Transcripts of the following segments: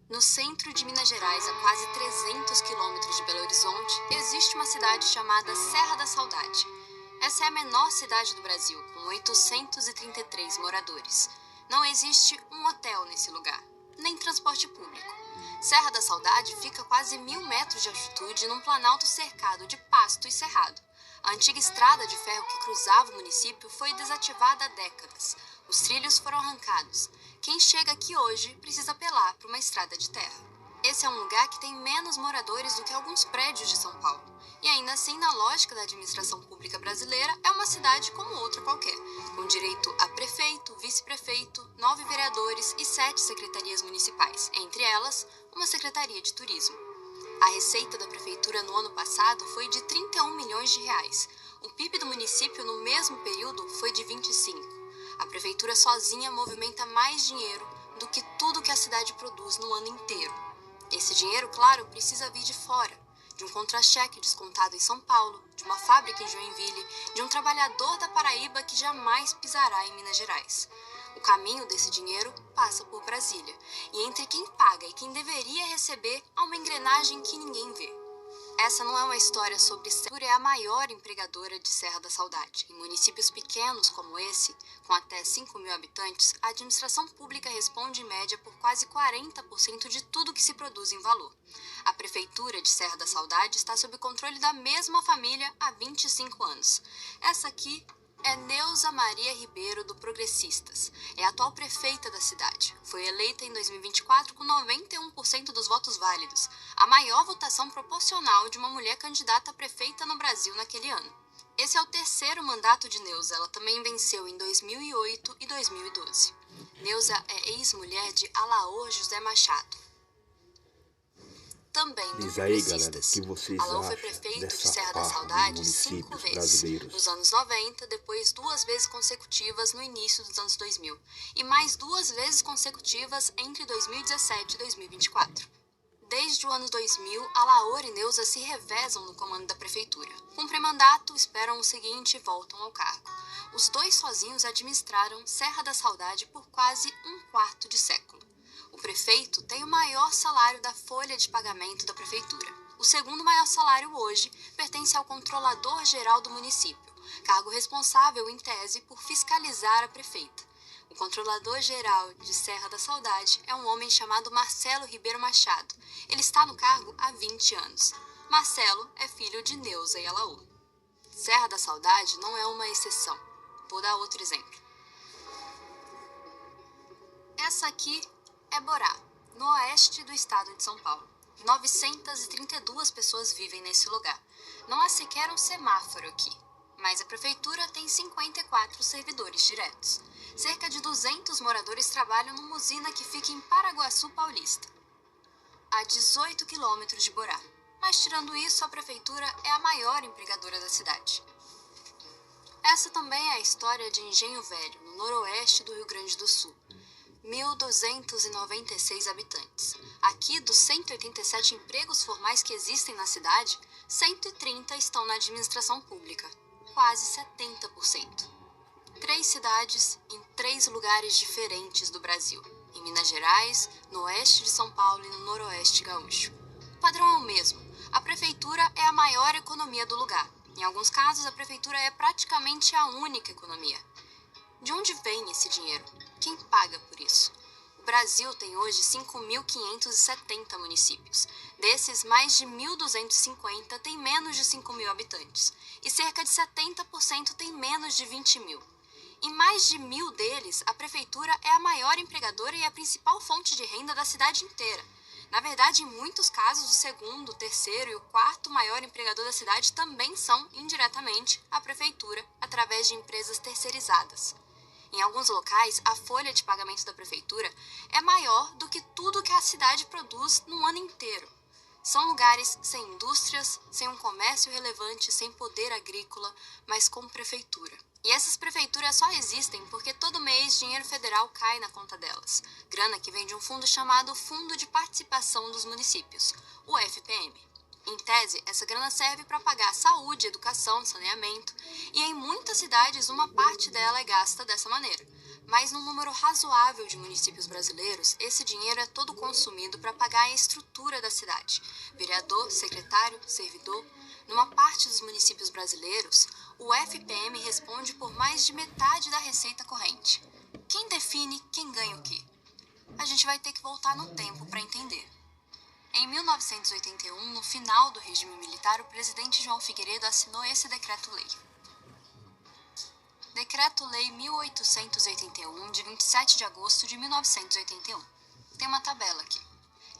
No centro de Minas Gerais, a quase 300 quilômetros de Belo Horizonte, existe uma cidade chamada Serra da Saudade. Essa é a menor cidade do Brasil, com 833 moradores. Não existe um hotel nesse lugar, nem transporte público. Serra da Saudade fica a quase 1.000 metros de altitude num planalto cercado de pasto e cerrado. A antiga estrada de ferro que cruzava o município foi desativada há décadas. Os trilhos foram arrancados. Quem chega aqui hoje precisa apelar para uma estrada de terra. Esse é um lugar que tem menos moradores do que alguns prédios de São Paulo. E ainda assim, na lógica da administração pública brasileira, é uma cidade como outra qualquer, com direito a prefeito, vice-prefeito, 9 vereadores e 7 secretarias municipais, entre elas, uma secretaria de turismo. A receita da prefeitura no ano passado foi de 31 milhões de reais. O PIB do município no mesmo período foi de 25. A prefeitura sozinha movimenta mais dinheiro do que tudo que a cidade produz no ano inteiro. Esse dinheiro, claro, precisa vir de fora, de um contra-cheque descontado em São Paulo, de uma fábrica em Joinville, de um trabalhador da Paraíba que jamais pisará em Minas Gerais. O caminho desse dinheiro passa por Brasília, e entre quem paga e quem deveria receber há uma engrenagem que ninguém vê. Essa não é uma história sobre Serra, é a maior empregadora de Serra da Saudade. Em municípios pequenos como esse, com até 5.000 habitantes, a administração pública responde em média por quase 40% de tudo que se produz em valor. A prefeitura de Serra da Saudade está sob o controle da mesma família há 25 anos. Essa aqui é Neuza Maria Ribeiro, do Progressistas. É a atual prefeita da cidade. Foi eleita em 2024 com 91% dos votos válidos, a maior votação proporcional de uma mulher candidata a prefeita no Brasil naquele ano. Esse é o terceiro mandato de Neuza. Ela também venceu em 2008 e 2012. Neuza é ex-mulher de Alaor José Machado, também do Diz aí, galera, o Progressistas. que vocês Alaor foi acham prefeito de dessa Serra da farra Saudade dos 5 municípios vezes. brasileiros? Nos anos 90, depois 2 vezes consecutivas no início dos anos 2000. E mais 2 vezes consecutivas entre 2017 e 2024. Desde o ano 2000, Alaor e Neuza se revezam no comando da prefeitura. Cumprem mandato, esperam o seguinte e voltam ao cargo. Os dois sozinhos administraram Serra da Saudade por quase um quarto de século. O prefeito tem o maior salário da folha de pagamento da prefeitura. O segundo maior salário hoje pertence ao controlador-geral do município, cargo responsável, em tese, por fiscalizar a prefeita. O controlador-geral de Serra da Saudade é um homem chamado Marcelo Ribeiro Machado. Ele está no cargo há 20 anos. Marcelo é filho de Neuza e Alaor. Serra da Saudade não é uma exceção. Vou dar outro exemplo. Essa aqui é Borá, no oeste do estado de São Paulo. 932 pessoas vivem nesse lugar. Não há sequer um semáforo aqui, mas a prefeitura tem 54 servidores diretos. Cerca de 200 moradores trabalham numa usina que fica em Paraguaçu Paulista, a 18 quilômetros de Borá. Mas tirando isso, a prefeitura é a maior empregadora da cidade. Essa também é a história de Engenho Velho, no noroeste do Rio Grande do Sul. 1.296 habitantes. Aqui, dos 187 empregos formais que existem na cidade, 130 estão na administração pública, quase 70%. 3 cidades em 3 lugares diferentes do Brasil, em Minas Gerais, no oeste de São Paulo e no noroeste gaúcho. O padrão é o mesmo. A prefeitura é a maior economia do lugar. Em alguns casos, a prefeitura é praticamente a única economia. De onde vem esse dinheiro? Quem paga por isso? O Brasil tem hoje 5.570 municípios. Desses, mais de 1.250 têm menos de 5.000 habitantes. E cerca de 70% têm menos de 20.000. Em mais de 1.000 deles, a prefeitura é a maior empregadora e a principal fonte de renda da cidade inteira. Na verdade, em muitos casos, o segundo, o terceiro e o quarto maior empregador da cidade também são, indiretamente, a prefeitura, através de empresas terceirizadas. Em alguns locais, a folha de pagamento da prefeitura é maior do que tudo que a cidade produz no ano inteiro. São lugares sem indústrias, sem um comércio relevante, sem poder agrícola, mas com prefeitura. E essas prefeituras só existem porque todo mês dinheiro federal cai na conta delas. Grana que vem de um fundo chamado Fundo de Participação dos Municípios, o FPM. Em tese, essa grana serve para pagar saúde, educação, saneamento, e em muitas cidades uma parte dela é gasta dessa maneira. Mas num número razoável de municípios brasileiros, esse dinheiro é todo consumido para pagar a estrutura da cidade. Vereador, secretário, servidor. Numa parte dos municípios brasileiros, o FPM responde por mais de metade da receita corrente. Quem define quem ganha o quê? A gente vai ter que voltar no tempo para entender. Em 1981, no final do regime militar, o presidente João Figueiredo assinou esse decreto-lei. Decreto-Lei 1881, de 27 de agosto de 1981. Tem uma tabela aqui.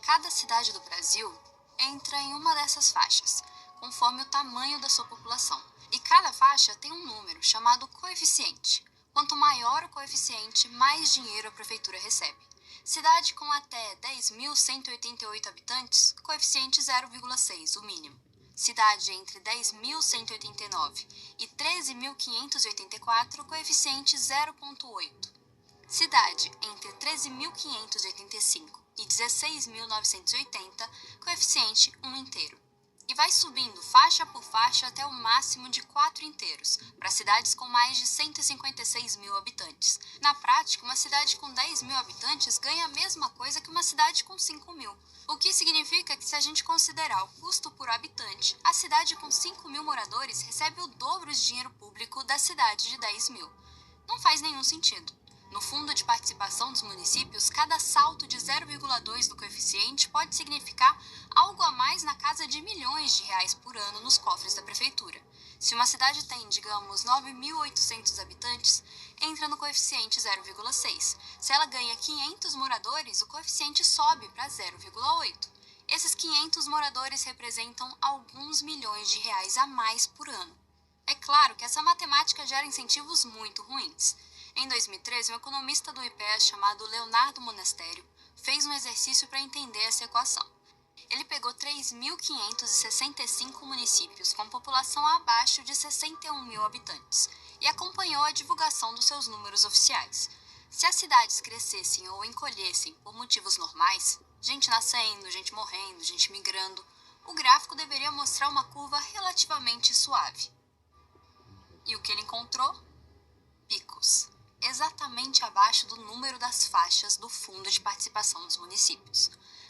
Cada cidade do Brasil entra em uma dessas faixas, conforme o tamanho da sua população. E cada faixa tem um número, chamado coeficiente. Quanto maior o coeficiente, mais dinheiro a prefeitura recebe. Cidade com até 10.188 habitantes, coeficiente 0,6, o mínimo. Cidade entre 10.189 e 13.584, coeficiente 0,8. Cidade entre 13.585 e 16.980, coeficiente 1 inteiro. E vai subindo faixa por faixa até o máximo de 4 inteiros, para cidades com mais de 156 mil habitantes. Na prática, uma cidade com 10 mil habitantes ganha a mesma coisa que uma cidade com 5 mil. O que significa que, se a gente considerar o custo por habitante, a cidade com 5 mil moradores recebe o dobro de dinheiro público da cidade de 10 mil. Não faz nenhum sentido. No fundo de participação dos municípios, cada salto de 0,2 do coeficiente pode significar algo a mais na casa de milhões de reais por ano nos cofres da prefeitura. Se uma cidade tem, digamos, 9.800 habitantes, entra no coeficiente 0,6. Se ela ganha 500 moradores, o coeficiente sobe para 0,8. Esses 500 moradores representam alguns milhões de reais a mais por ano. É claro que essa matemática gera incentivos muito ruins. Em 2013, um economista do IPEA chamado Leonardo Monastério fez um exercício para entender essa equação. Ele pegou 3.565 municípios com população abaixo de 61 mil habitantes e acompanhou a divulgação dos seus números oficiais. Se as cidades crescessem ou encolhessem por motivos normais, gente nascendo, gente morrendo, gente migrando, o gráfico deveria mostrar uma curva relativamente suave. E o que ele encontrou? Picos. Exatamente abaixo do número das faixas do Fundo de Participação dos Municípios.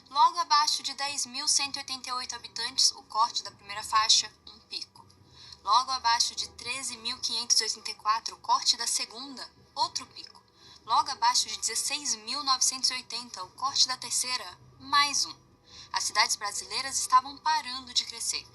Logo abaixo de 10.188 habitantes, o corte da primeira faixa, um pico. Logo abaixo de 13.584, o corte da segunda, outro pico. Logo abaixo de 16.980, o corte da terceira, mais um. As cidades brasileiras estavam parando de crescer.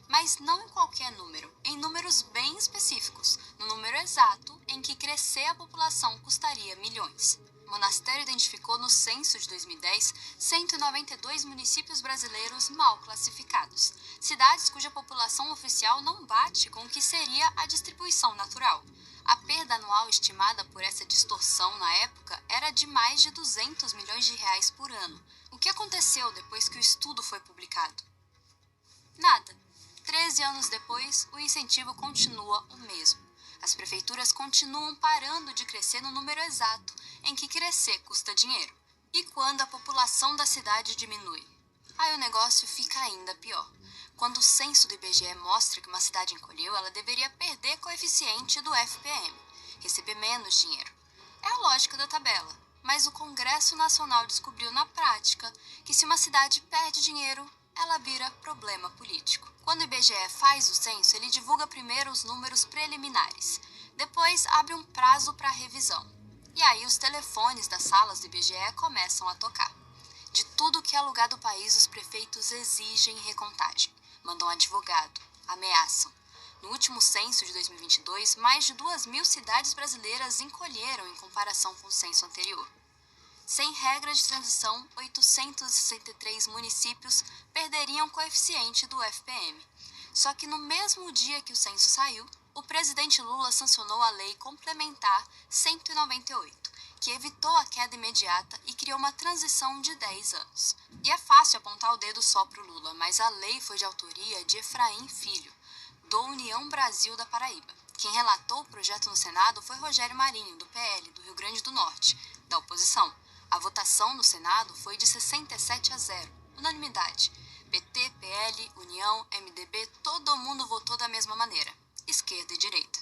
Mas não em qualquer número, em números bem específicos, no número exato em que crescer a população custaria milhões. O Monastério identificou no censo de 2010 192 municípios brasileiros mal classificados, cidades cuja população oficial não bate com o que seria a distribuição natural. A perda anual estimada por essa distorção na época era de mais de 200 milhões de reais por ano. O que aconteceu depois que o estudo foi publicado? Nada. 13 anos depois, o incentivo continua o mesmo. As prefeituras continuam parando de crescer no número exato em que crescer custa dinheiro. E quando a população da cidade diminui? Aí o negócio fica ainda pior. Quando o censo do IBGE mostra que uma cidade encolheu, ela deveria perder coeficiente do FPM, receber menos dinheiro. É a lógica da tabela, mas o Congresso Nacional descobriu na prática que, se uma cidade perde dinheiro, ela vira problema político. Quando o IBGE faz o censo, ele divulga primeiro os números preliminares. Depois abre um prazo para revisão. E aí os telefones das salas do IBGE começam a tocar. De tudo que é lugar do país, os prefeitos exigem recontagem. Mandam advogado, ameaçam. No último censo de 2022, mais de 2.000 cidades brasileiras encolheram em comparação com o censo anterior. Sem regra de transição, 863 municípios perderiam coeficiente do FPM. Só que no mesmo dia que o censo saiu, o presidente Lula sancionou a Lei Complementar 198, que evitou a queda imediata e criou uma transição de 10 anos. E é fácil apontar o dedo só para o Lula, mas a lei foi de autoria de Efraim Filho, do União Brasil da Paraíba. Quem relatou o projeto no Senado foi Rogério Marinho, do PL, do Rio Grande do Norte, da oposição. A votação no Senado foi de 67-0, unanimidade. PT, PL, União, MDB, todo mundo votou da mesma maneira, esquerda e direita.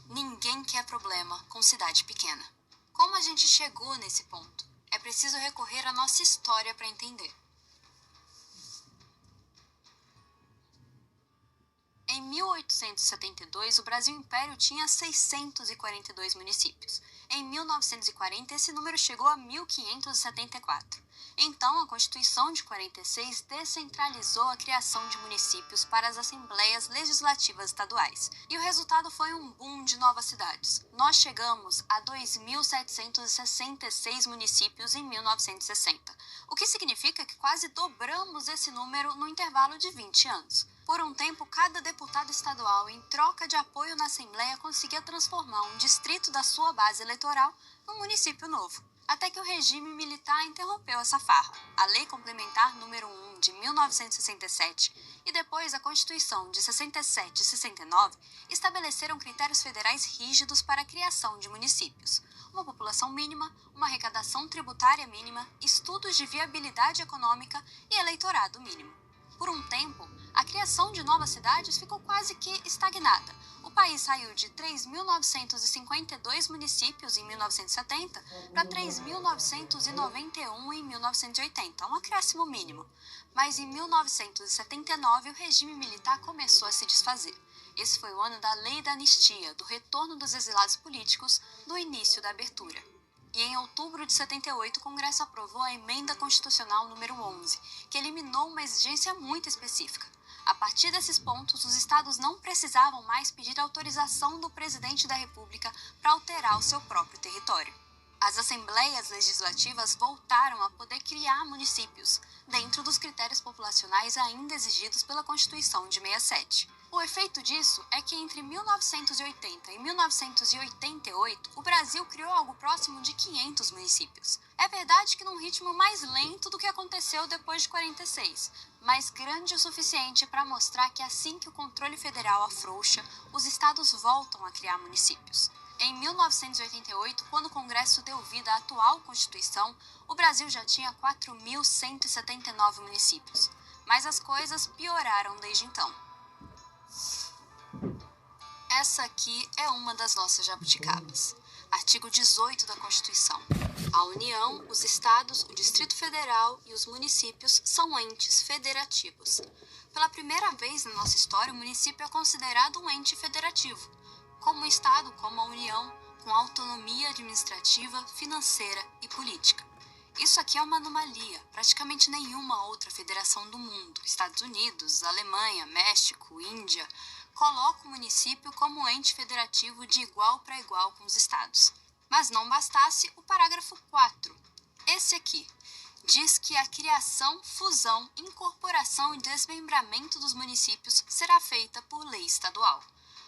Ninguém quer problema com cidade pequena. Como a gente chegou nesse ponto? É preciso recorrer à nossa história para entender. Em 1872, o Brasil Império tinha 642 municípios. Em 1940, esse número chegou a 1.574. Então, a Constituição de 46 descentralizou a criação de municípios para as assembleias legislativas estaduais. E o resultado foi um boom de novas cidades. Nós chegamos a 2.766 municípios em 1960, o que significa que quase dobramos esse número no intervalo de 20 anos. Por um tempo, cada deputado estadual, em troca de apoio na Assembleia, conseguia transformar um distrito da sua base eleitoral num município novo. Até que o regime militar interrompeu essa farra. A Lei Complementar número 1 de 1967 e depois a Constituição de 67 e 69 estabeleceram critérios federais rígidos para a criação de municípios. Uma população mínima, uma arrecadação tributária mínima, estudos de viabilidade econômica e eleitorado mínimo. Por um tempo, a criação de novas cidades ficou quase que estagnada. O país saiu de 3.952 municípios em 1970 para 3.991 em 1980, um acréscimo mínimo. Mas em 1979, o regime militar começou a se desfazer. Esse foi o ano da Lei da Anistia, do retorno dos exilados políticos, do início da abertura. E em outubro de 78, o Congresso aprovou a Emenda Constitucional número 11, que eliminou uma exigência muito específica. A partir desses pontos, os estados não precisavam mais pedir autorização do presidente da República para alterar o seu próprio território. As assembleias legislativas voltaram a poder criar municípios, dentro dos critérios populacionais ainda exigidos pela Constituição de 67. O efeito disso é que entre 1980 e 1988, o Brasil criou algo próximo de 500 municípios. É verdade que num ritmo mais lento do que aconteceu depois de 46, mas grande o suficiente para mostrar que assim que o controle federal afrouxa, os estados voltam a criar municípios. Em 1988, quando o Congresso deu vida à atual Constituição, o Brasil já tinha 4.179 municípios. Mas as coisas pioraram desde então. Essa aqui é uma das nossas jabuticabas. Artigo 18 da Constituição. A União, os Estados, o Distrito Federal e os municípios são entes federativos. Pela primeira vez na nossa história, o município é considerado um ente federativo, como o Estado, como a União, com autonomia administrativa, financeira e política. Isso aqui é uma anomalia. Praticamente nenhuma outra federação do mundo, Estados Unidos, Alemanha, México, Índia, coloca o município como ente federativo de igual para igual com os estados. Mas não bastasse, o parágrafo 4, esse aqui, diz que a criação, fusão, incorporação e desmembramento dos municípios será feita por lei estadual.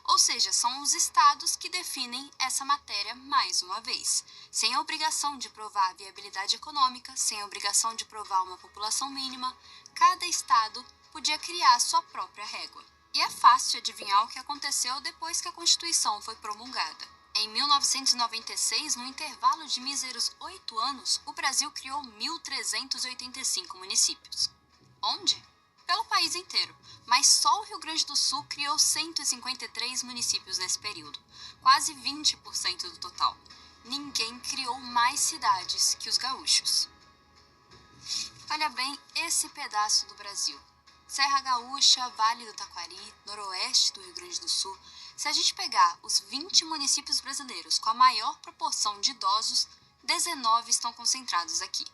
Ou seja, são os estados que definem essa matéria mais uma vez, sem a obrigação de provar viabilidade econômica, sem a obrigação de provar uma população mínima. Cada estado podia criar sua própria régua. E é fácil adivinhar o que aconteceu depois que a Constituição foi promulgada. Em 1996, no intervalo de míseros 8 anos, o Brasil criou 1.385 municípios. Onde? Pelo país inteiro, mas só o Rio Grande do Sul criou 153 municípios nesse período, quase 20% do total. Ninguém criou mais cidades que os gaúchos. Olha bem esse pedaço do Brasil. Serra Gaúcha, Vale do Taquari, noroeste do Rio Grande do Sul. Se a gente pegar os 20 municípios brasileiros com a maior proporção de idosos, 19 estão concentrados aqui.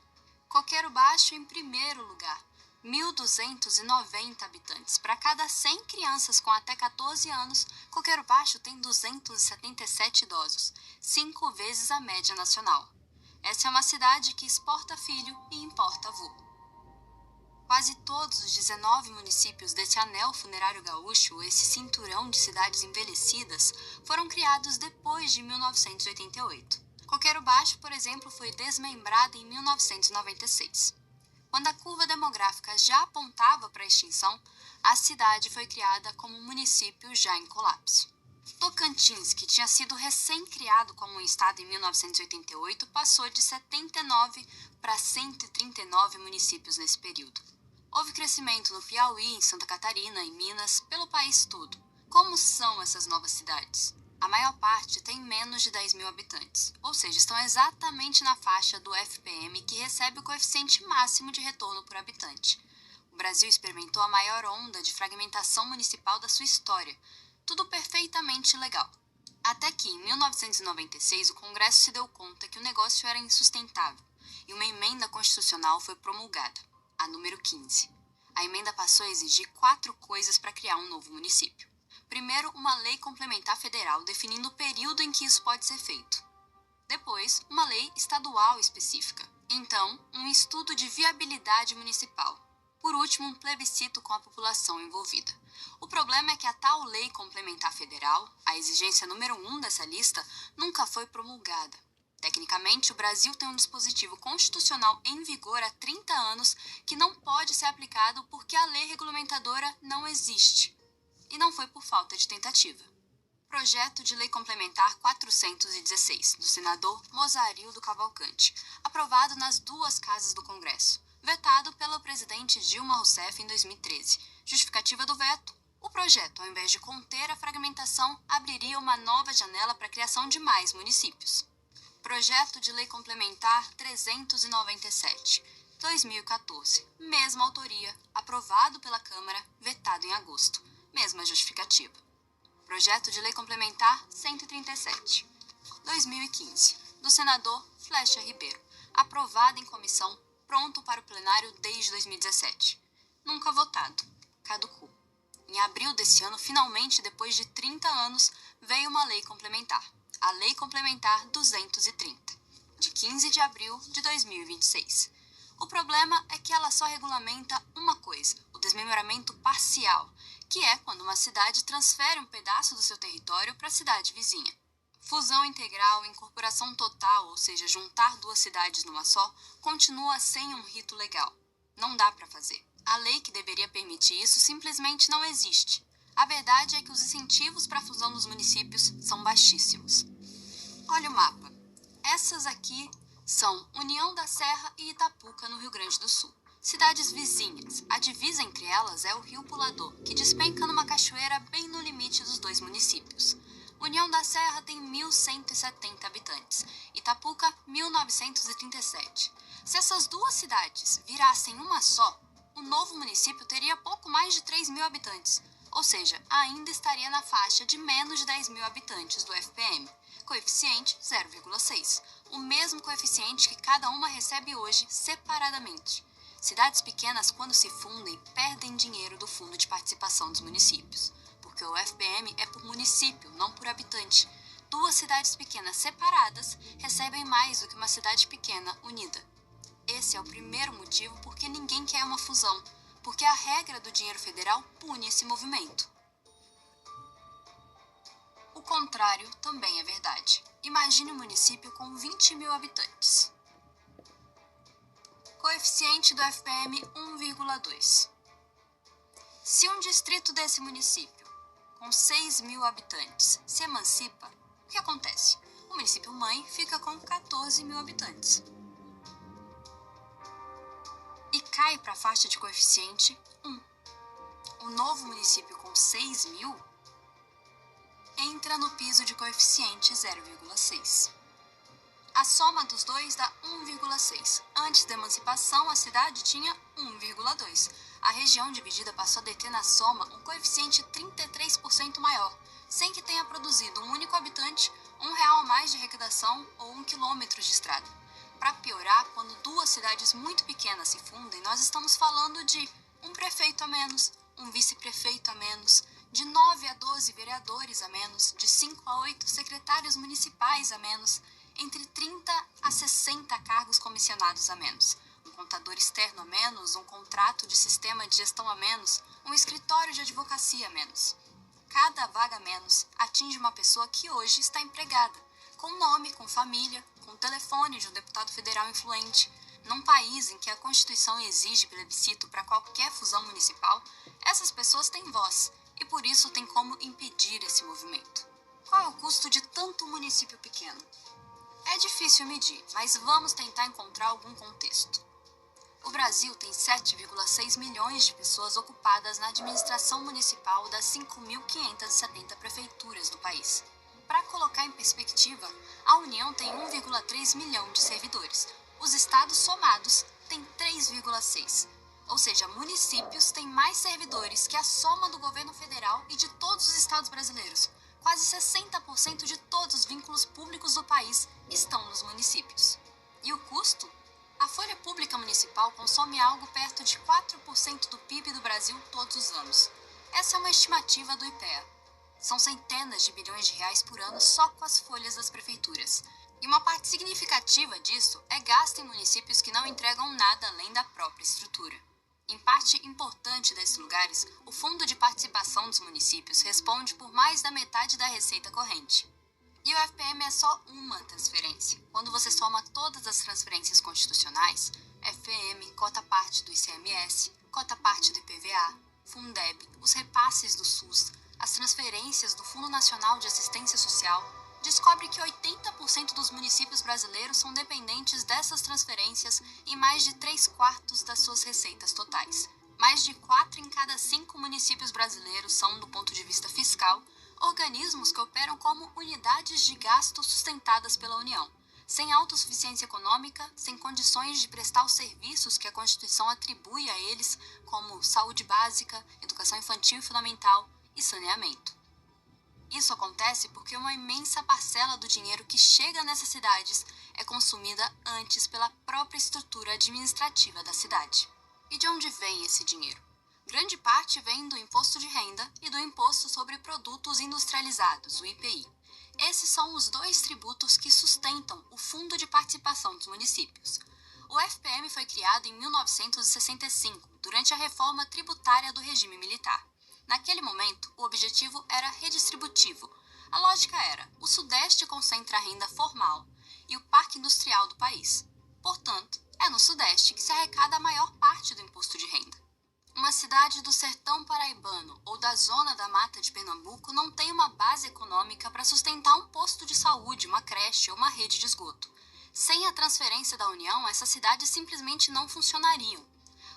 Coqueiro Baixo em primeiro lugar, 1.290 habitantes. Para cada 100 crianças com até 14 anos, Coqueiro Baixo tem 277 idosos, 5 vezes a média nacional. Essa é uma cidade que exporta filho e importa avô. Quase todos os 19 municípios desse anel funerário gaúcho, esse cinturão de cidades envelhecidas, foram criados depois de 1988. Coqueiro Baixo, por exemplo, foi desmembrada em 1996. Quando a curva demográfica já apontava para a extinção, a cidade foi criada como um município já em colapso. Tocantins, que tinha sido recém-criado como um estado em 1988, passou de 79 para 139 municípios nesse período. Houve crescimento no Piauí, em Santa Catarina, em Minas, pelo país todo. Como são essas novas cidades? A maior parte tem menos de 10 mil habitantes, ou seja, estão exatamente na faixa do FPM, que recebe o coeficiente máximo de retorno por habitante. O Brasil experimentou a maior onda de fragmentação municipal da sua história, tudo perfeitamente legal. Até que, em 1996, o Congresso se deu conta que o negócio era insustentável e uma emenda constitucional foi promulgada, a número 15. A emenda passou a exigir 4 coisas para criar um novo município. Primeiro, uma lei complementar federal definindo o período em que isso pode ser feito. Depois, uma lei estadual específica. Então, um estudo de viabilidade municipal. Por último, um plebiscito com a população envolvida. O problema é que a tal lei complementar federal, a exigência número 1 dessa lista, nunca foi promulgada. Tecnicamente, o Brasil tem um dispositivo constitucional em vigor há 30 anos que não pode ser aplicado porque a lei regulamentadora não existe. E não foi por falta de tentativa. Projeto de Lei Complementar 416, do senador Mozarildo Cavalcante, aprovado nas 2 casas do Congresso, vetado pelo presidente Dilma Rousseff em 2013. Justificativa do veto: o projeto, ao invés de conter a fragmentação, abriria uma nova janela para a criação de mais municípios. Projeto de Lei Complementar 397, 2014, mesma autoria, aprovado pela Câmara, vetado em agosto, mesma justificativa. Projeto de Lei Complementar 137, 2015, do senador Flecha Ribeiro, aprovado em comissão, pronto para o plenário desde 2017. Nunca votado, caducou. Em abril desse ano, finalmente, depois de 30 anos, veio uma lei complementar, a Lei Complementar 230, de 15 de abril de 2026. O problema é que ela só regulamenta uma coisa, o desmembramento parcial, que é quando uma cidade transfere um pedaço do seu território para a cidade vizinha. Fusão integral, incorporação total, ou seja, juntar 2 cidades numa só, continua sem um rito legal. Não dá para fazer. A lei que deveria permitir isso simplesmente não existe. A verdade é que os incentivos para a fusão dos municípios são baixíssimos. Olha o mapa. Essas aqui são União da Serra e Itapuca, no Rio Grande do Sul. Cidades vizinhas. A divisa entre elas é o Rio Pulador, que despenca numa cachoeira bem no limite dos 2 municípios. União da Serra tem 1.170 habitantes, Itapuca 1.937. Se essas 2 cidades virassem uma só, o novo município teria pouco mais de 3 mil habitantes, ou seja, ainda estaria na faixa de menos de 10 mil habitantes do FPM, coeficiente 0,6, o mesmo coeficiente que cada uma recebe hoje separadamente. Cidades pequenas, quando se fundem, perdem dinheiro do Fundo de Participação dos Municípios, porque o FPM é por município, não por habitante. 2 cidades pequenas separadas recebem mais do que uma cidade pequena unida. Esse é o primeiro motivo por que ninguém quer uma fusão, porque a regra do dinheiro federal pune esse movimento. O contrário também é verdade. Imagine um município com 20 mil habitantes. Coeficiente do FPM 1,2. Se um distrito desse município, com 6 mil habitantes, se emancipa, o que acontece? O município mãe fica com 14 mil habitantes. E cai para a faixa de coeficiente 1. O novo município com 6 mil entra no piso de coeficiente 0,6. A soma dos dois dá 1,6. Antes da emancipação, a cidade tinha 1,2. A região dividida passou a deter na soma um coeficiente 33% maior, sem que tenha produzido um único habitante, R$1 a mais de arrecadação ou 1 quilômetro de estrada. Para piorar, quando 2 cidades muito pequenas se fundem, nós estamos falando de um prefeito a menos, um vice-prefeito a menos, de 9 a 12 vereadores a menos, de 5 a 8 secretários municipais a menos, entre 30 a 60 cargos comissionados a menos, um contador externo a menos, um contrato de sistema de gestão a menos, um escritório de advocacia a menos. Cada vaga a menos atinge uma pessoa que hoje está empregada, com nome, com família, com telefone de um deputado federal influente. Num país em que a Constituição exige plebiscito para qualquer fusão municipal, essas pessoas têm voz e por isso tem como impedir esse movimento. Qual é o custo de tanto município pequeno? É difícil medir, mas vamos tentar encontrar algum contexto. O Brasil tem 7,6 milhões de pessoas ocupadas na administração municipal das 5.570 prefeituras do país. Para colocar em perspectiva, a União tem 1,3 milhão de servidores. Os estados somados têm 3,6. Ou seja, municípios têm mais servidores que a soma do governo federal e de todos os estados brasileiros. Quase 60% de todos os vínculos públicos do país estão nos municípios. E o custo? A folha pública municipal consome algo perto de 4% do PIB do Brasil todos os anos. Essa é uma estimativa do IPEA. São centenas de bilhões de reais por ano só com as folhas das prefeituras. E uma parte significativa disso é gasto em municípios que não entregam nada além da própria estrutura. Em parte importante desses lugares, o Fundo de Participação dos Municípios responde por mais da metade da receita corrente. E o FPM é só uma transferência. Quando você soma todas as transferências constitucionais, FPM, cota-parte do ICMS, cota-parte do IPVA, Fundeb, os repasses do SUS, as transferências do Fundo Nacional de Assistência Social, descobre que 80% dos municípios brasileiros são dependentes dessas transferências em mais de 3/4 das suas receitas totais. Mais de 4 em cada 5 municípios brasileiros são, do ponto de vista fiscal, organismos que operam como unidades de gasto sustentadas pela União, sem autossuficiência econômica, sem condições de prestar os serviços que a Constituição atribui a eles, como saúde básica, educação infantil e fundamental e saneamento. Isso acontece porque uma imensa parcela do dinheiro que chega nessas cidades é consumida antes pela própria estrutura administrativa da cidade. E de onde vem esse dinheiro? Grande parte vem do imposto de renda e do imposto sobre produtos industrializados, o IPI. Esses são os dois tributos que sustentam o Fundo de Participação dos Municípios. O FPM foi criado em 1965, durante a reforma tributária do regime militar. Naquele momento, o objetivo era redistributivo. A lógica era: o Sudeste concentra a renda formal e o parque industrial do país. Portanto, é no Sudeste que se arrecada a maior parte do imposto de renda. Uma cidade do sertão paraibano ou da zona da mata de Pernambuco não tem uma base econômica para sustentar um posto de saúde, uma creche ou uma rede de esgoto. Sem a transferência da União, essas cidades simplesmente não funcionariam.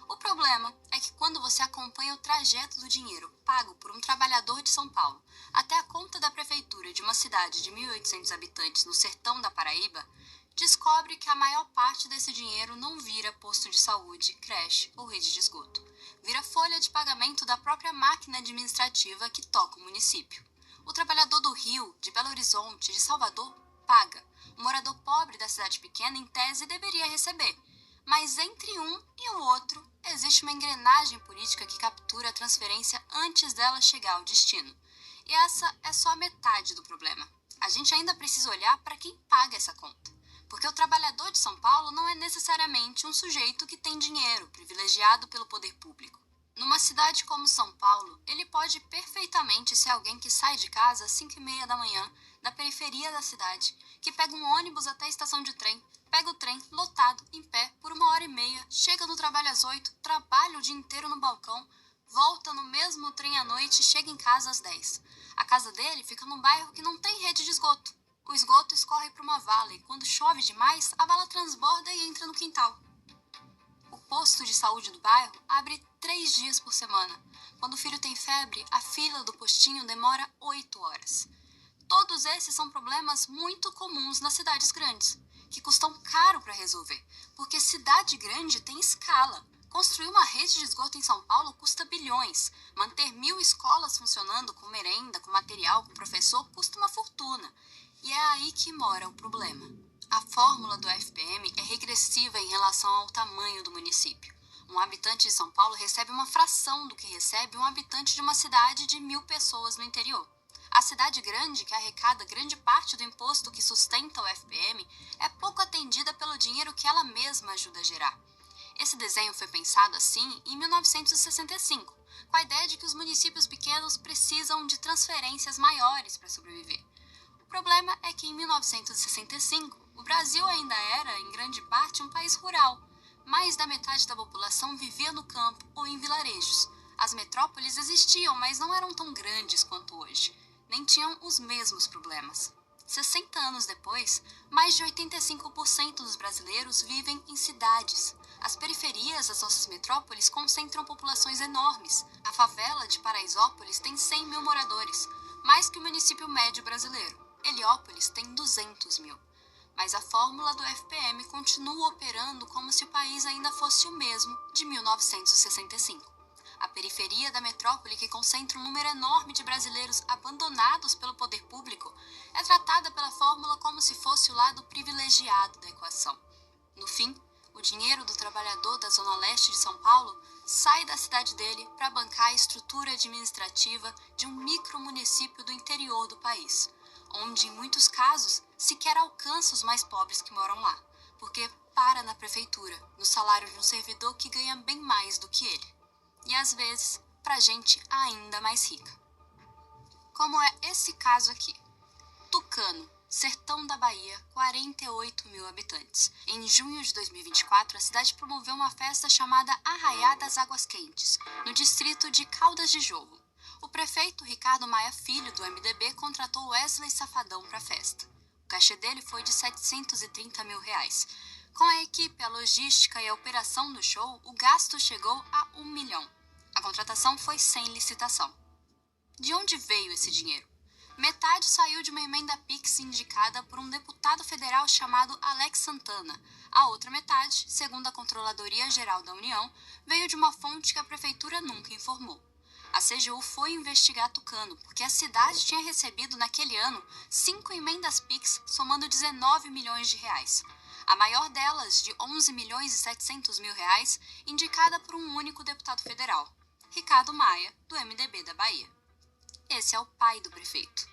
O problema é que quando você acompanha o trajeto do dinheiro pago por um trabalhador de São Paulo até a conta da prefeitura de uma cidade de 1.800 habitantes no sertão da Paraíba, descobre que a maior parte desse dinheiro não vira posto de saúde, creche ou rede de esgoto. Vira folha de pagamento da própria máquina administrativa que toca o município. O trabalhador do Rio, de Belo Horizonte, de Salvador, paga. O morador pobre da cidade pequena, em tese, deveria receber. Mas entre um e o outro, existe uma engrenagem política que captura a transferência antes dela chegar ao destino. E essa é só a metade do problema. A gente ainda precisa olhar para quem paga essa conta. Porque o trabalhador de São Paulo não é necessariamente um sujeito que tem dinheiro, privilegiado pelo poder público. Numa cidade como São Paulo, ele pode perfeitamente ser alguém que sai de casa às 5h30 da manhã, da periferia da cidade, que pega um ônibus até a estação de trem, pega o trem lotado, em pé, por 1h30, chega no trabalho às 8, trabalha o dia inteiro no balcão, volta no mesmo trem à noite e chega em casa às 10. A casa dele fica num bairro que não tem rede de esgoto. O esgoto escorre para uma vala e, quando chove demais, a vala transborda e entra no quintal. O posto de saúde do bairro abre 3 dias por semana. Quando o filho tem febre, a fila do postinho demora 8 horas. Todos esses são problemas muito comuns nas cidades grandes, que custam caro para resolver, porque cidade grande tem escala. Construir uma rede de esgoto em São Paulo custa bilhões. Manter 1.000 escolas funcionando com merenda, com material, com professor, custa uma fortuna. E é aí que mora o problema. A fórmula do FPM é regressiva em relação ao tamanho do município. Um habitante de São Paulo recebe uma fração do que recebe um habitante de uma cidade de 1.000 pessoas no interior. A cidade grande, que arrecada grande parte do imposto que sustenta o FPM, é pouco atendida pelo dinheiro que ela mesma ajuda a gerar. Esse desenho foi pensado assim em 1965, com a ideia de que os municípios pequenos precisam de transferências maiores para sobreviver. O problema é que em 1965, o Brasil ainda era, em grande parte, um país rural. Mais da metade da população vivia no campo ou em vilarejos. As metrópoles existiam, mas não eram tão grandes quanto hoje. Nem tinham os mesmos problemas. 60 anos depois, mais de 85% dos brasileiros vivem em cidades. As periferias das nossas metrópoles concentram populações enormes. A favela de Paraisópolis tem 100.000 moradores, mais que o município médio brasileiro. Heliópolis tem 200 mil. Mas a fórmula do FPM continua operando como se o país ainda fosse o mesmo de 1965. A periferia da metrópole, que concentra um número enorme de brasileiros abandonados pelo poder público, é tratada pela fórmula como se fosse o lado privilegiado da equação. No fim, o dinheiro do trabalhador da zona leste de São Paulo sai da cidade dele para bancar a estrutura administrativa de um micromunicípio do interior do país, onde, em muitos casos, sequer alcança os mais pobres que moram lá, porque para na prefeitura, no salário de um servidor que ganha bem mais do que ele. E, às vezes, para gente ainda mais rica. Como é esse caso aqui. Tucano, sertão da Bahia, 48 mil habitantes. Em junho de 2024, a cidade promoveu uma festa chamada Arraiá das Águas Quentes, no distrito de Caldas de Jorro. O prefeito Ricardo Maia Filho, do MDB, contratou Wesley Safadão para a festa. O cachê dele foi de R$730 mil. Com a equipe, a logística e a operação do show, o gasto chegou a R$1 milhão. A contratação foi sem licitação. De onde veio esse dinheiro? Metade saiu de uma emenda PIX indicada por um deputado federal chamado Alex Santana. A outra metade, segundo a Controladoria Geral da União, veio de uma fonte que a prefeitura nunca informou. A CGU foi investigar Tucano, porque a cidade tinha recebido naquele ano 5 emendas PIX, somando R$19 milhões. A maior delas, de R$11.700.000, indicada por um único deputado federal, Ricardo Maia, do MDB da Bahia. Esse é o pai do prefeito.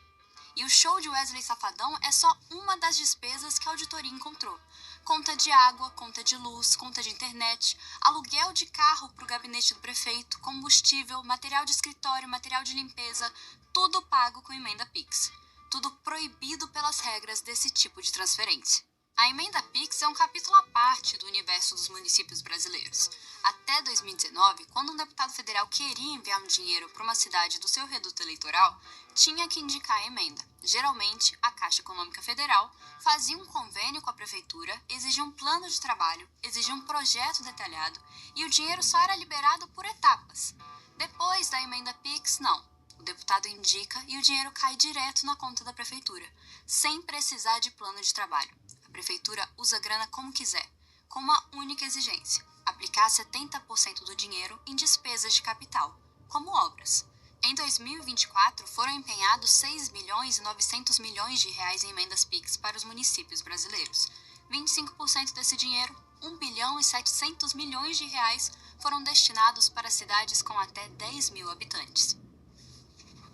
E o show de Wesley Safadão é só uma das despesas que a auditoria encontrou. Conta de água, conta de luz, conta de internet, aluguel de carro para o gabinete do prefeito, combustível, material de escritório, material de limpeza, tudo pago com emenda PIX. Tudo proibido pelas regras desse tipo de transferência. A emenda PIX é um capítulo à parte do universo dos municípios brasileiros. Até 2019, quando um deputado federal queria enviar um dinheiro para uma cidade do seu reduto eleitoral, tinha que indicar a emenda. Geralmente, a Caixa Econômica Federal fazia um convênio com a prefeitura, exigia um plano de trabalho, exigia um projeto detalhado e o dinheiro só era liberado por etapas. Depois da emenda PIX, não. O deputado indica e o dinheiro cai direto na conta da prefeitura, sem precisar de plano de trabalho. A prefeitura usa a grana como quiser, com uma única exigência: aplicar 70% do dinheiro em despesas de capital, como obras. Em 2024, foram empenhados R$6.900.000.000 em emendas PIX para os municípios brasileiros. 25% desse dinheiro, R$1.700.000.000, foram destinados para cidades com até 10 mil habitantes.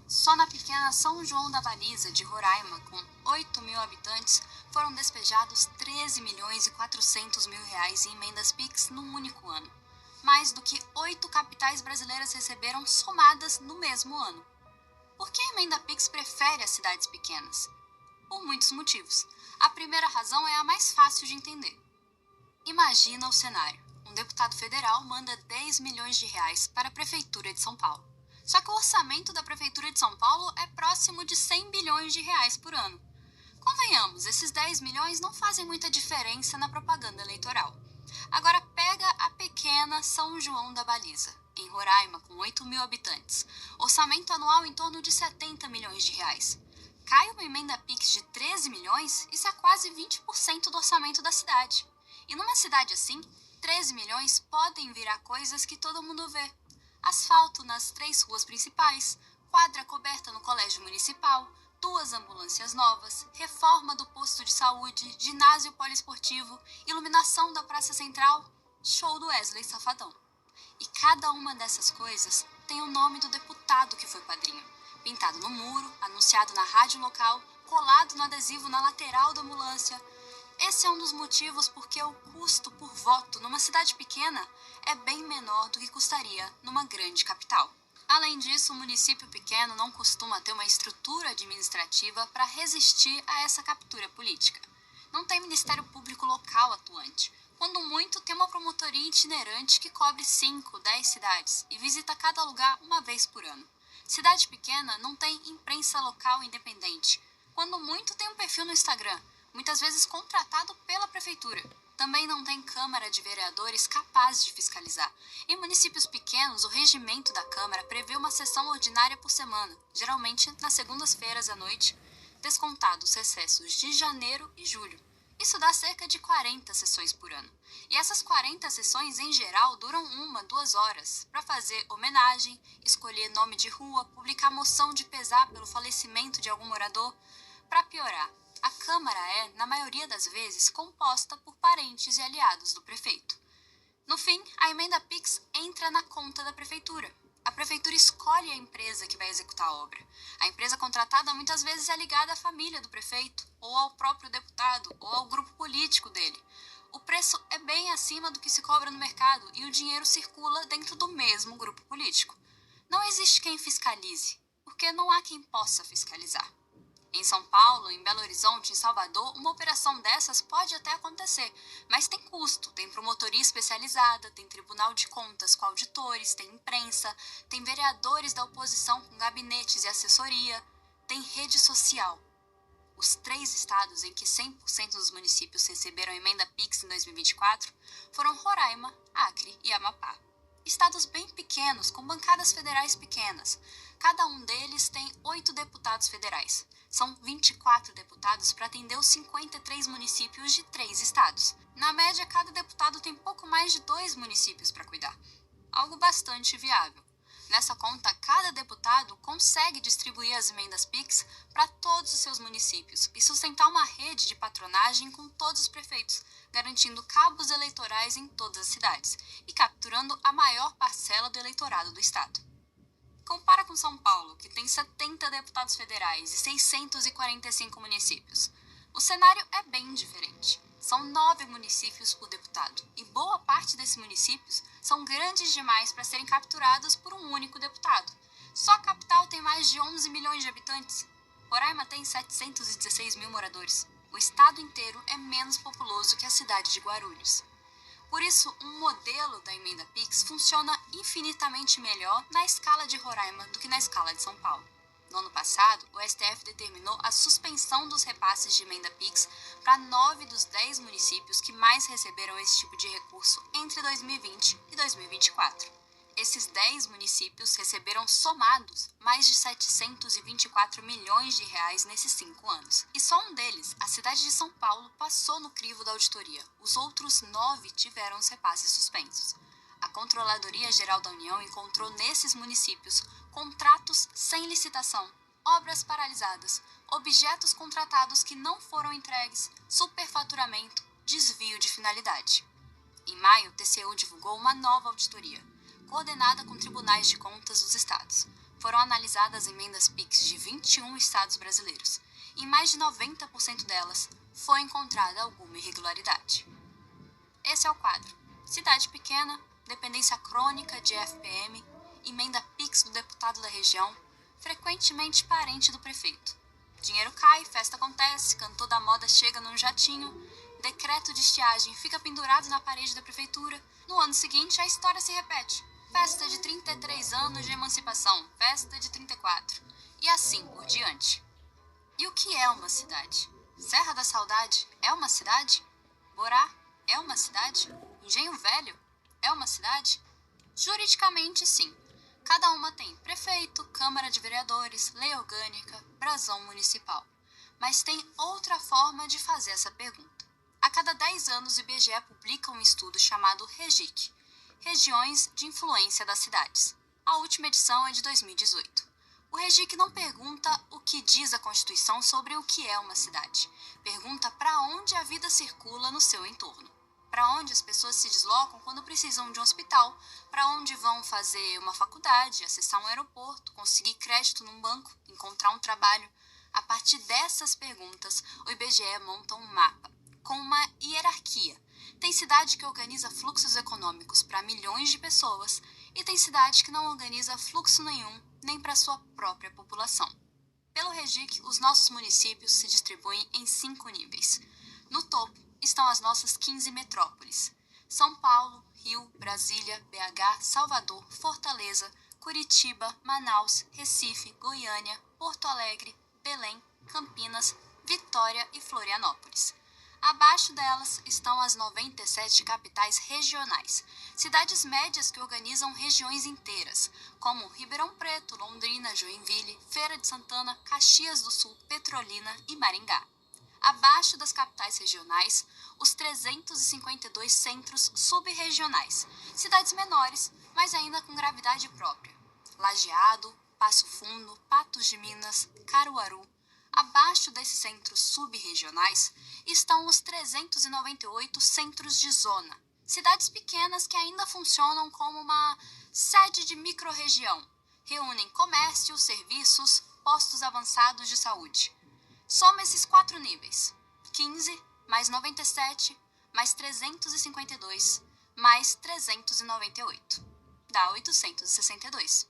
Só na pequena São João da Baliza, de Roraima, com 8 mil habitantes, foram despejados R$13.400.000 em emendas PIX num único ano. Mais do que 8 capitais brasileiras receberam somadas no mesmo ano. Por que a emenda PIX prefere as cidades pequenas? Por muitos motivos. A primeira razão é a mais fácil de entender. Imagina o cenário. Um deputado federal manda R$10 milhões para a Prefeitura de São Paulo. Só que o orçamento da Prefeitura de São Paulo é próximo de R$100 bilhões por ano. Convenhamos, esses 10 milhões não fazem muita diferença na propaganda eleitoral. Agora pega a pequena São João da Baliza, em Roraima, com 8 mil habitantes. Orçamento anual em torno de R$70 milhões. Cai uma emenda PIX de 13 milhões, isso é quase 20% do orçamento da cidade. E numa cidade assim, 13 milhões podem virar coisas que todo mundo vê. Asfalto nas 3 ruas principais, quadra coberta no colégio municipal, 2 ambulâncias novas, reforma do posto de saúde, ginásio poliesportivo, iluminação da Praça Central, show do Wesley Safadão. E cada uma dessas coisas tem o nome do deputado que foi padrinho, pintado no muro, anunciado na rádio local, colado no adesivo na lateral da ambulância. Esse é um dos motivos porque o custo por voto numa cidade pequena é bem menor do que custaria numa grande capital. Além disso, o município pequeno não costuma ter uma estrutura administrativa para resistir a essa captura política. Não tem Ministério Público local atuante. Quando muito, tem uma promotoria itinerante que cobre 5, 10 cidades e visita cada lugar uma vez por ano. Cidade pequena não tem imprensa local independente. Quando muito, tem um perfil no Instagram, muitas vezes contratado pela prefeitura. Também não tem Câmara de Vereadores capaz de fiscalizar. Em municípios pequenos, o regimento da Câmara prevê uma sessão ordinária por semana, geralmente nas segundas-feiras à noite, descontados os recessos de janeiro e julho. Isso dá cerca de 40 sessões por ano. E essas 40 sessões, em geral, duram 2 horas para fazer homenagem, escolher nome de rua, publicar moção de pesar pelo falecimento de algum morador. Para piorar, a Câmara é, na maioria das vezes, composta por parentes e aliados do prefeito. No fim, a emenda PIX entra na conta da prefeitura. A prefeitura escolhe a empresa que vai executar a obra. A empresa contratada muitas vezes é ligada à família do prefeito, ou ao próprio deputado, ou ao grupo político dele. O preço é bem acima do que se cobra no mercado e o dinheiro circula dentro do mesmo grupo político. Não existe quem fiscalize, porque não há quem possa fiscalizar. Em São Paulo, em Belo Horizonte, em Salvador, uma operação dessas pode até acontecer, mas tem custo, tem promotoria especializada, tem tribunal de contas com auditores, tem imprensa, tem vereadores da oposição com gabinetes e assessoria, tem rede social. Os 3 estados em que 100% dos municípios receberam emenda PIX em 2024 foram Roraima, Acre e Amapá. Estados bem pequenos, com bancadas federais pequenas. Cada um deles tem 8 deputados federais. São 24 deputados para atender os 53 municípios de 3 estados. Na média, cada deputado tem pouco mais de 2 municípios para cuidar. Algo bastante viável. Nessa conta, cada deputado consegue distribuir as emendas PIX para todos os seus municípios e sustentar uma rede de patronagem com todos os prefeitos, garantindo cabos eleitorais em todas as cidades e capturando a maior parcela do eleitorado do estado. Compara com São Paulo, que tem 70 deputados federais e 645 municípios. O cenário é bem diferente. São 9 municípios por deputado, e boa parte desses municípios são grandes demais para serem capturados por um único deputado. Só a capital tem mais de 11 milhões de habitantes. Roraima tem 716 mil moradores. O estado inteiro é menos populoso que a cidade de Guarulhos. Por isso, um modelo da emenda PIX funciona infinitamente melhor na escala de Roraima do que na escala de São Paulo. No ano passado, o STF determinou a suspensão dos repasses de emenda PIX para 9 dos 10 municípios que mais receberam esse tipo de recurso entre 2020 e 2024. Esses 10 municípios receberam somados mais de 724 milhões de reais nesses 5 anos. E só um deles, a cidade de São Paulo, passou no crivo da auditoria. Os outros 9 tiveram os repasses suspensos. A Controladoria Geral da União encontrou nesses municípios contratos sem licitação, obras paralisadas, objetos contratados que não foram entregues, superfaturamento, desvio de finalidade. Em maio, o TCU divulgou uma nova auditoria, coordenada com tribunais de contas dos estados. Foram analisadas emendas PIX de 21 estados brasileiros. Em mais de 90% delas, foi encontrada alguma irregularidade. Esse é o quadro. Cidade pequena, dependência crônica de FPM, emenda PIX do deputado da região, frequentemente parente do prefeito. Dinheiro cai, festa acontece, cantor da moda chega num jatinho, decreto de estiagem fica pendurado na parede da prefeitura. No ano seguinte, a história se repete. Festa de 33 anos de emancipação, festa de 34, e assim por diante. E o que é uma cidade? Serra da Saudade é uma cidade? Borá é uma cidade? Engenho Velho é uma cidade? Juridicamente, sim. Cada uma tem prefeito, Câmara de Vereadores, lei orgânica, brasão municipal. Mas tem outra forma de fazer essa pergunta. A cada 10 anos, o IBGE publica um estudo chamado REGIC, Regiões de Influência das Cidades. A última edição é de 2018. O REGIC não pergunta o que diz a Constituição sobre o que é uma cidade. Pergunta para onde a vida circula no seu entorno. Para onde as pessoas se deslocam quando precisam de um hospital, para onde vão fazer uma faculdade, acessar um aeroporto, conseguir crédito num banco, encontrar um trabalho. A partir dessas perguntas, o IBGE monta um mapa, com uma hierarquia. Tem cidade que organiza fluxos econômicos para milhões de pessoas e tem cidade que não organiza fluxo nenhum, nem para sua própria população. Pelo REGIC, os nossos municípios se distribuem em 5 níveis. No topo estão as nossas 15 metrópoles: São Paulo, Rio, Brasília, BH, Salvador, Fortaleza, Curitiba, Manaus, Recife, Goiânia, Porto Alegre, Belém, Campinas, Vitória e Florianópolis. Abaixo delas estão as 97 capitais regionais, cidades médias que organizam regiões inteiras, como Ribeirão Preto, Londrina, Joinville, Feira de Santana, Caxias do Sul, Petrolina e Maringá. Abaixo das capitais regionais, os 352 centros sub-regionais, cidades menores, mas ainda com gravidade própria. Lajeado, Passo Fundo, Patos de Minas, Caruaru. Abaixo desses centros sub-regionais estão os 398 centros de zona, cidades pequenas que ainda funcionam como uma sede de microrregião. Reúnem comércio, serviços, postos avançados de saúde. Soma esses 4 níveis: 15, mais 97, mais 352, mais 398. Dá 862.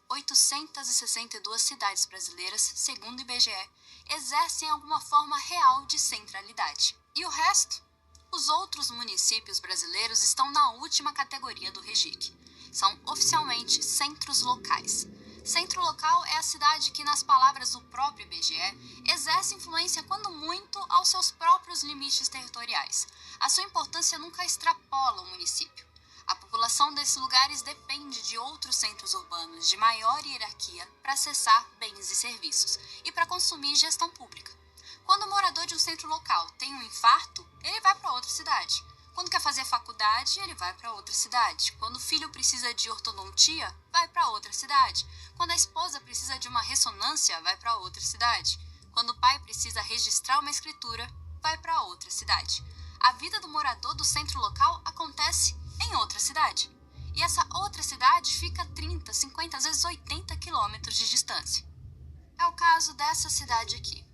862 cidades brasileiras, segundo o IBGE, exercem alguma forma real de centralidade. E o resto? Os outros municípios brasileiros estão na última categoria do REGIC. São oficialmente centros locais. Centro local é a cidade que, nas palavras do próprio IBGE, exerce influência, quando muito, aos seus próprios limites territoriais. A sua importância nunca extrapola o município. A população desses lugares depende de outros centros urbanos de maior hierarquia para acessar bens e serviços e para consumir gestão pública. Quando o morador de um centro local tem um infarto, ele vai para outra cidade. Quando quer fazer faculdade, ele vai para outra cidade. Quando o filho precisa de ortodontia, vai para outra cidade. Quando a esposa precisa de uma ressonância, vai para outra cidade. Quando o pai precisa registrar uma escritura, vai para outra cidade. A vida do morador do centro local acontece em outra cidade. E essa outra cidade fica 30, 50, às vezes 80 quilômetros de distância. É o caso dessa cidade aqui,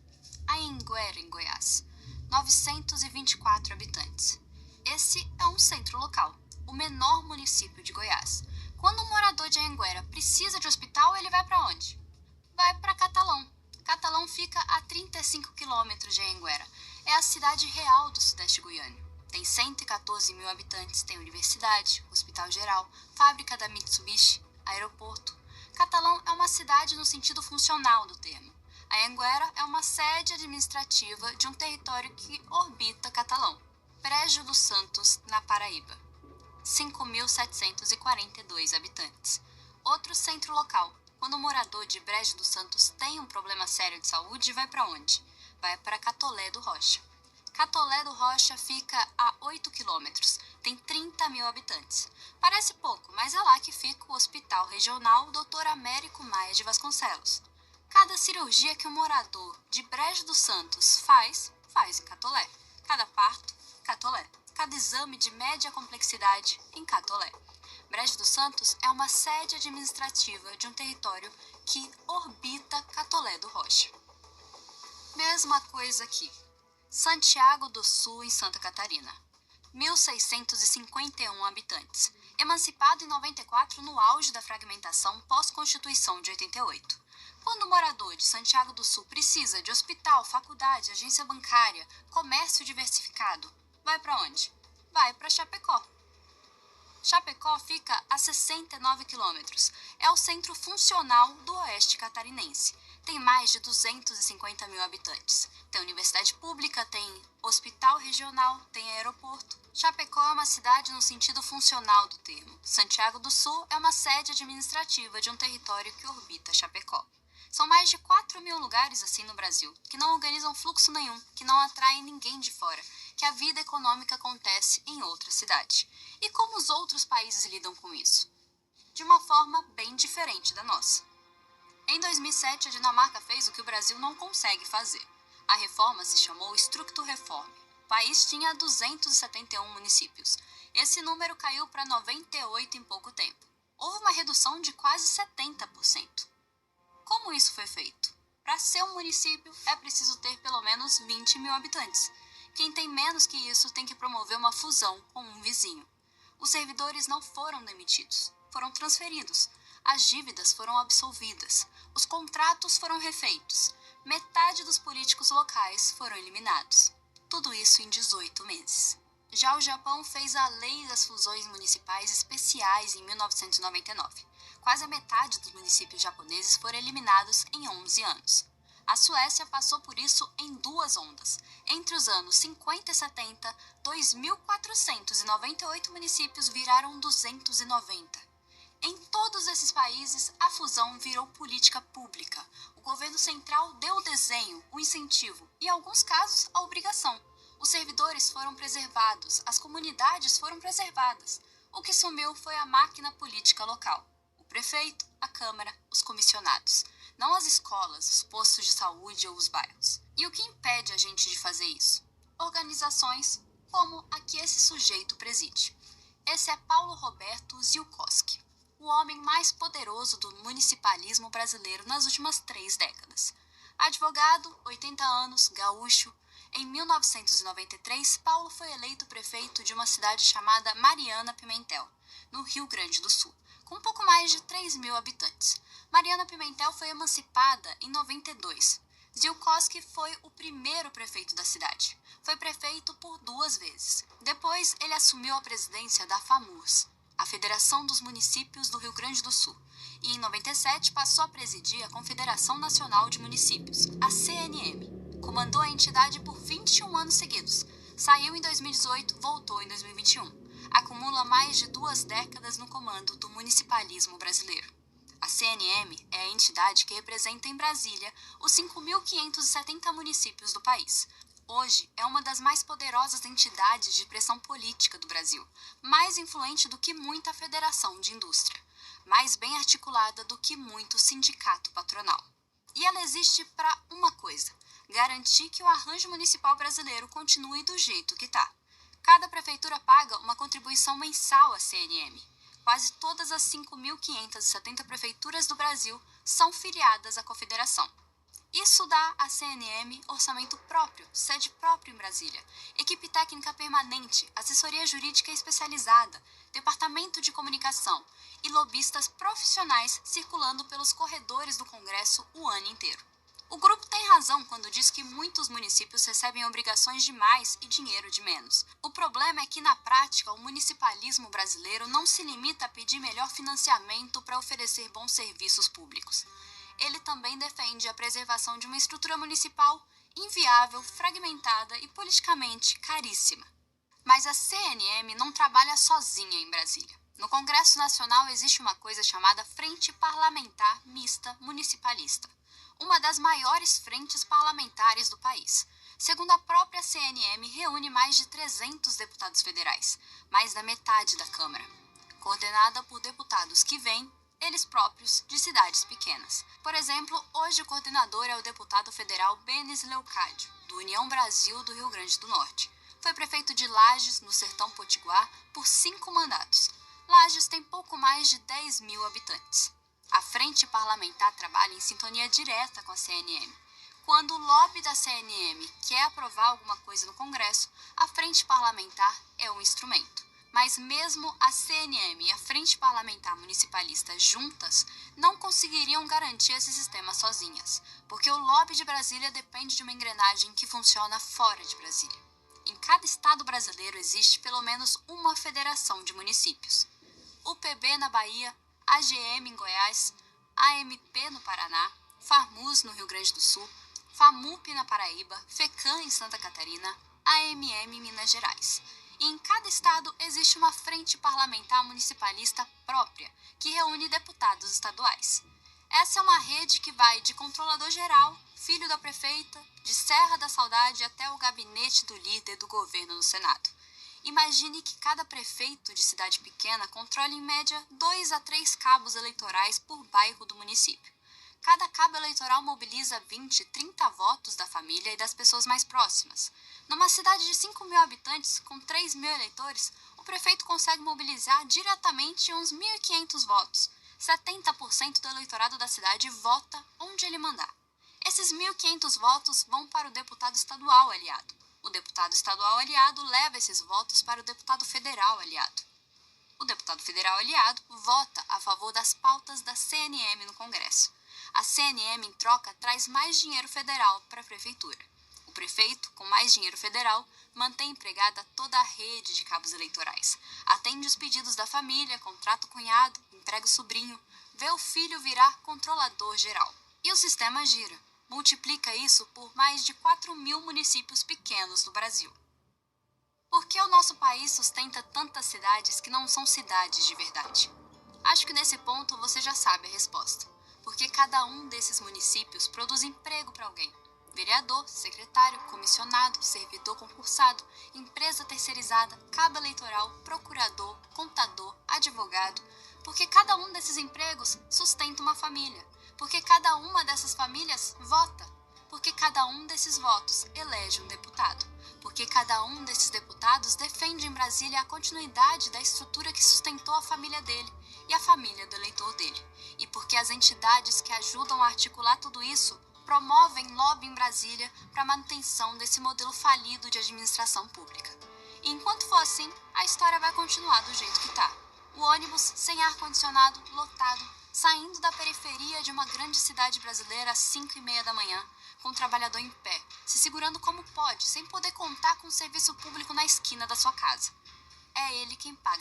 Anhanguera, em Goiás, 924 habitantes. Esse é um centro local, o menor município de Goiás. Quando um morador de Anhanguera precisa de hospital, ele vai para onde? Vai para Catalão. Catalão fica a 35 quilômetros de Anhanguera. É a cidade real do Sudeste Goiano. Tem 114 mil habitantes, tem universidade, hospital geral, fábrica da Mitsubishi, aeroporto. Catalão é uma cidade no sentido funcional do termo. Anhanguera é uma sede administrativa de um território que orbita Catalão. Brejo dos Santos, na Paraíba. 5.742 habitantes. Outro centro local. Quando o morador de Brejo dos Santos tem um problema sério de saúde, vai para onde? Vai para Catolé do Rocha. Catolé do Rocha fica a 8 quilômetros, tem 30 mil habitantes. Parece pouco, mas é lá que fica o Hospital Regional Dr. Américo Maia de Vasconcelos. Cada cirurgia que o morador de Brejo dos Santos faz em Catolé. Cada parto, Catolé. Cada exame de média complexidade, em Catolé. Brejo dos Santos é uma sede administrativa de um território que orbita Catolé do Rocha. Mesma coisa aqui. Santiago do Sul, em Santa Catarina. 1.651 habitantes. Emancipado em 94, no auge da fragmentação pós-Constituição de 88. Quando o morador de Santiago do Sul precisa de hospital, faculdade, agência bancária, comércio diversificado, vai para onde? Vai para Chapecó. Chapecó fica a 69 quilômetros. É o centro funcional do oeste catarinense. Tem mais de 250 mil habitantes. Tem universidade pública, tem hospital regional, tem aeroporto. Chapecó é uma cidade no sentido funcional do termo. Santiago do Sul é uma sede administrativa de um território que orbita Chapecó. São mais de 4 mil lugares assim no Brasil, que não organizam fluxo nenhum, que não atraem ninguém de fora, que a vida econômica acontece em outra cidade. E como os outros países lidam com isso? De uma forma bem diferente da nossa. Em 2007, a Dinamarca fez o que o Brasil não consegue fazer. A reforma se chamou Strukturreform. O país tinha 271 municípios. Esse número caiu para 98 em pouco tempo. Houve uma redução de quase 70%. Como isso foi feito? Para ser um município, é preciso ter pelo menos 20 mil habitantes. Quem tem menos que isso tem que promover uma fusão com um vizinho. Os servidores não foram demitidos, foram transferidos. As dívidas foram absolvidas. Os contratos foram refeitos. Metade dos políticos locais foram eliminados. Tudo isso em 18 meses. Já o Japão fez a Lei das Fusões Municipais Especiais em 1999. Quase a metade dos municípios japoneses foram eliminados em 11 anos. A Suécia passou por isso em duas ondas. Entre os anos 50 e 70, 2.498 municípios viraram 290. Em todos esses países, a fusão virou política pública. O governo central deu o desenho, o incentivo e, em alguns casos, a obrigação. Os servidores foram preservados, as comunidades foram preservadas. O que sumiu foi a máquina política local. O prefeito, a Câmara, os comissionados. Não as escolas, os postos de saúde ou os bairros. E o que impede a gente de fazer isso? Organizações como a que esse sujeito preside. Esse é Paulo Roberto Zielkowski, o homem mais poderoso do municipalismo brasileiro nas últimas 3 décadas. Advogado, 80 anos, gaúcho. Em 1993, Paulo foi eleito prefeito de uma cidade chamada Mariana Pimentel, no Rio Grande do Sul, com um pouco mais de 3.000 habitantes. Mariana Pimentel foi emancipada em 92. Zielkowski foi o primeiro prefeito da cidade. Foi prefeito por 2 vezes. Depois, ele assumiu a presidência da FAMURS, a Federação dos Municípios do Rio Grande do Sul, e em 97 passou a presidir a Confederação Nacional de Municípios, a CNM. Comandou a entidade por 21 anos seguidos. Saiu em 2018, voltou em 2021. Acumula mais de 2 décadas no comando do municipalismo brasileiro. A CNM é a entidade que representa em Brasília os 5.570 municípios do país. Hoje é uma das mais poderosas entidades de pressão política do Brasil, mais influente do que muita federação de indústria, mais bem articulada do que muito sindicato patronal. E ela existe para uma coisa: garantir que o arranjo municipal brasileiro continue do jeito que está. Cada prefeitura paga uma contribuição mensal à CNM. Quase todas as 5.570 prefeituras do Brasil são filiadas à Confederação. Isso dá à CNM orçamento próprio, sede própria em Brasília, equipe técnica permanente, assessoria jurídica especializada, departamento de comunicação e lobistas profissionais circulando pelos corredores do Congresso o ano inteiro. O grupo tem razão quando diz que muitos municípios recebem obrigações de mais e dinheiro de menos. O problema é que, na prática, o municipalismo brasileiro não se limita a pedir melhor financiamento para oferecer bons serviços públicos. Ele também defende a preservação de uma estrutura municipal inviável, fragmentada e politicamente caríssima. Mas a CNM não trabalha sozinha em Brasília. No Congresso Nacional existe uma coisa chamada Frente Parlamentar Mista Municipalista, uma das maiores frentes parlamentares do país. Segundo a própria CNM, reúne mais de 300 deputados federais, mais da metade da Câmara, coordenada por deputados que vêm, eles próprios, de cidades pequenas. Por exemplo, hoje o coordenador é o deputado federal Benes Leocádio, do União Brasil do Rio Grande do Norte. Foi prefeito de Lages, no Sertão Potiguar, por 5 mandatos. Lages tem pouco mais de 10.000 habitantes. A Frente Parlamentar trabalha em sintonia direta com a CNM. Quando o lobby da CNM quer aprovar alguma coisa no Congresso, a Frente Parlamentar é um instrumento. Mas mesmo a CNM e a Frente Parlamentar Municipalista juntas não conseguiriam garantir esse sistema sozinhas, porque o lobby de Brasília depende de uma engrenagem que funciona fora de Brasília. Em cada estado brasileiro existe pelo menos uma federação de municípios. UPB na Bahia, AGM em Goiás, AMP no Paraná, FAMUS no Rio Grande do Sul, FAMUP na Paraíba, FECAM em Santa Catarina, AMM em Minas Gerais. E em cada estado existe uma frente parlamentar municipalista própria, que reúne deputados estaduais. Essa é uma rede que vai de controlador-geral, filho da prefeita, de Serra da Saudade até o gabinete do líder do governo no Senado. Imagine que cada prefeito de cidade pequena controle em média 2 a 3 cabos eleitorais por bairro do município. Cada cabo eleitoral mobiliza 20, 30 votos da família e das pessoas mais próximas. Numa cidade de 5.000 habitantes, com 3.000 eleitores, o prefeito consegue mobilizar diretamente uns 1.500 votos. 70% do eleitorado da cidade vota onde ele mandar. Esses 1.500 votos vão para o deputado estadual aliado. O deputado estadual aliado leva esses votos para o deputado federal aliado. O deputado federal aliado vota a favor das pautas da CNM no Congresso. A CNM, em troca, traz mais dinheiro federal para a prefeitura. O prefeito, com mais dinheiro federal, mantém empregada toda a rede de cabos eleitorais. Atende os pedidos da família, contrata o cunhado, emprega o sobrinho, vê o filho virar controlador geral. E o sistema gira. Multiplica isso por mais de 4.000 municípios pequenos no Brasil. Por que o nosso país sustenta tantas cidades que não são cidades de verdade? Acho que nesse ponto você já sabe a resposta. Porque cada um desses municípios produz emprego para alguém. Vereador, secretário, comissionado, servidor concursado, empresa terceirizada, cabo eleitoral, procurador, contador, advogado. Porque cada um desses empregos sustenta uma família. Porque cada uma dessas famílias vota. Porque cada um desses votos elege um deputado. Porque cada um desses deputados defende em Brasília a continuidade da estrutura que sustentou a família dele e a família do eleitor dele. E porque as entidades que ajudam a articular tudo isso promovem lobby em Brasília para a manutenção desse modelo falido de administração pública. E enquanto for assim, a história vai continuar do jeito que está. O ônibus sem ar-condicionado, lotado, saindo da periferia de uma grande cidade brasileira às 5h30 da manhã, com o trabalhador em pé, se segurando como pode, sem poder contar com o serviço público na esquina da sua casa. É ele quem paga